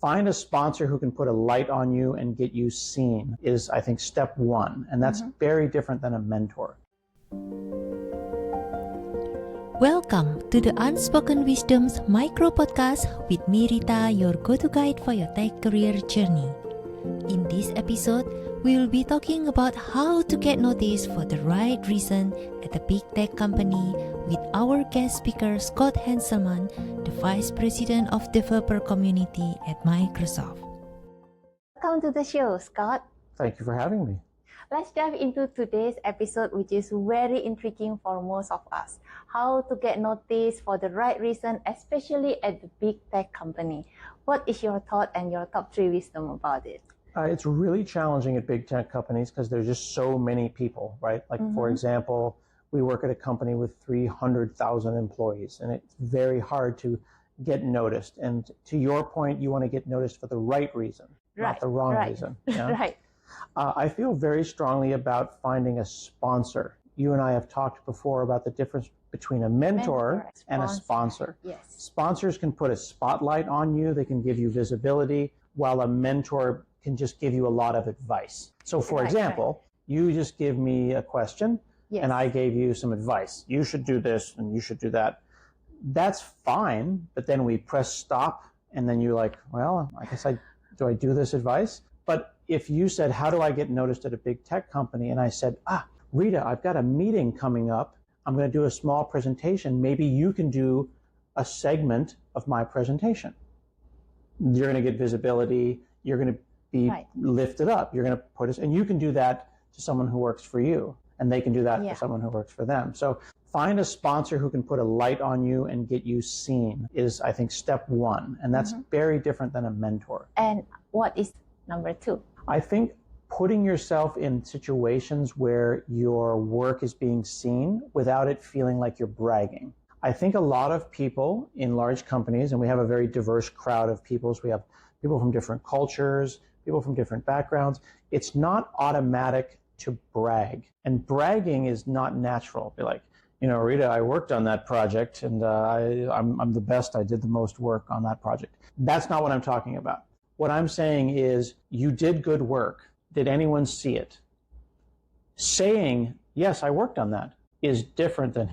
Find a sponsor who can put a light on you and get you seen is, I think, step one. And that's very different than a mentor. Welcome to the Unspoken Wisdoms micro podcast with me, Rita, your go-to guide for your tech career journey. In this episode, we will be talking about how to get noticed for the right reason at a big tech company with our guest speaker, Scott Hanselman, the Vice President of Developer Community at Microsoft. Welcome to the show, Scott. Thank you for having me. Let's dive into today's episode, which is very intriguing for most of us. How to get noticed for the right reason, especially at the big tech company. What is your thought and your top 3 wisdom about it? It's really challenging at big tech companies because there's just so many people, right? Like, for example, we work at a company with 300,000 employees, and it's very hard to get noticed. And to your point, you want to get noticed for the right reason, not the wrong reason. Yeah? Right. I feel very strongly about finding a sponsor. You and I have talked before about the difference between a mentor and a sponsor. Yes. Sponsors can put a spotlight on you. They can give you visibility, while a mentor can just give you a lot of advice. So for example, you just give me a question and I gave you some advice. You should do this and you should do that. That's fine, but then we press stop and then you're like, well, I guess do I do this advice? But if you said, how do I get noticed at a big tech company? And I said, Rita, I've got a meeting coming up. I'm going to do a small presentation. Maybe you can do a segment of my presentation. You're going to get visibility. You're going to be lifted up. You're going to put us, and you can do that to someone who works for you, and they can do that for someone who works for them. So find a sponsor who can put a light on you and get you seen is, I think, step one. And that's very different than a mentor. And what is number 2? I think putting yourself in situations where your work is being seen without it feeling like you're bragging. I think a lot of people in large companies, and we have a very diverse crowd of people, so we have people from different cultures, people from different backgrounds. It's not automatic to brag. And bragging is not natural. Be like, Rita, I worked on that project and I'm the best. I did the most work on that project. That's not what I'm talking about. What I'm saying is you did good work. Did anyone see it? Saying, yes, I worked on that is different than,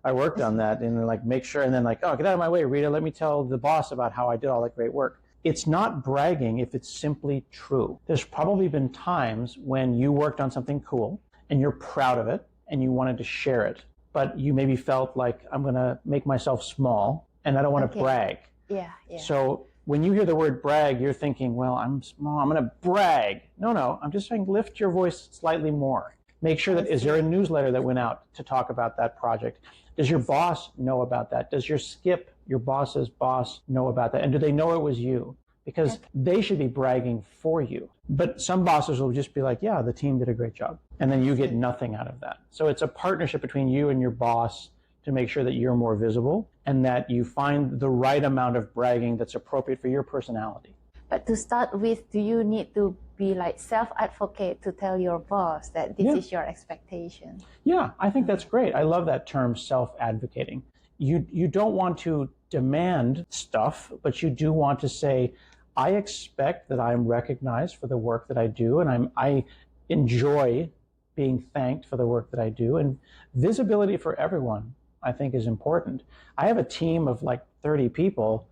I worked on that, and make sure, and then get out of my way, Rita, let me tell the boss about how I did all that great work. It's not bragging if it's simply true. There's probably been times when you worked on something cool and you're proud of it and you wanted to share it, but you maybe felt like, I'm going to make myself small and I don't want to brag. Yeah. So when you hear the word brag, you're thinking, well, I'm small, I'm going to brag. No, I'm just saying lift your voice slightly more. Make sure that, is there a newsletter that went out to talk about that project? Does your boss know about that? Does your skip, your boss's boss, know about that? And do they know it was you? Because they should be bragging for you. But some bosses will just be like, yeah, the team did a great job. And then you get nothing out of that. So it's a partnership between you and your boss to make sure that you're more visible and that you find the right amount of bragging that's appropriate for your personality. But to start with, do you need to be self-advocate to tell your boss that this is your expectation? Yeah, I think that's great. I love that term, self-advocating. You don't want to demand stuff, but you do want to say, I expect that I'm recognized for the work that I do, and I enjoy being thanked for the work that I do. And visibility for everyone, I think, is important. I have a team of 30 people.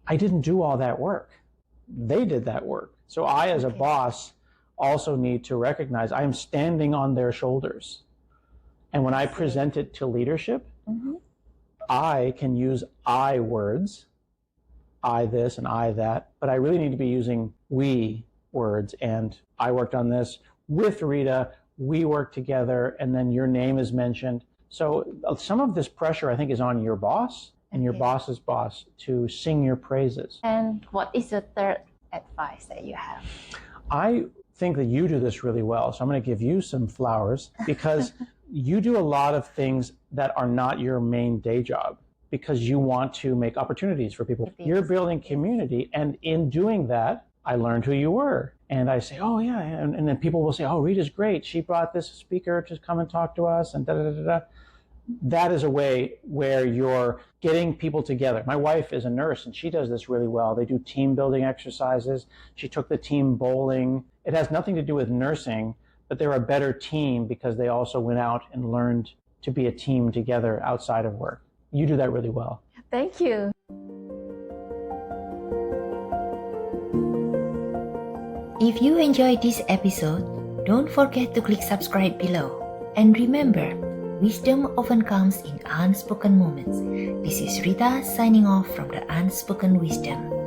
I didn't do all that work. They did that work. So I, as a boss, also need to recognize I am standing on their shoulders. And when I present it to leadership, I can use I words, I this and I that, but I really need to be using we words. And I worked on this with Rita, we worked together, and then your name is mentioned. So some of this pressure, I think, is on your boss and your boss's boss to sing your praises. And what is the third advice that you have? I think that you do this really well, so I'm going to give you some flowers because you do a lot of things that are not your main day job because you want to make opportunities for people. You're building community, and in doing that, I learned who you were. And I say, oh yeah, and then people will say, oh, Rita's great. She brought this speaker to come and talk to us, and da-da-da-da-da. that is a way where you're getting people together. My wife is a nurse and she does this really well. They do team building exercises. She took the team bowling. It has nothing to do with nursing, but they're a better team because they also went out and learned to be a team together outside of work. You do that really well. Thank you. If you enjoyed this episode, don't forget to click subscribe below. And remember, wisdom often comes in unspoken moments. This is Rita signing off from the Unspoken Wisdom.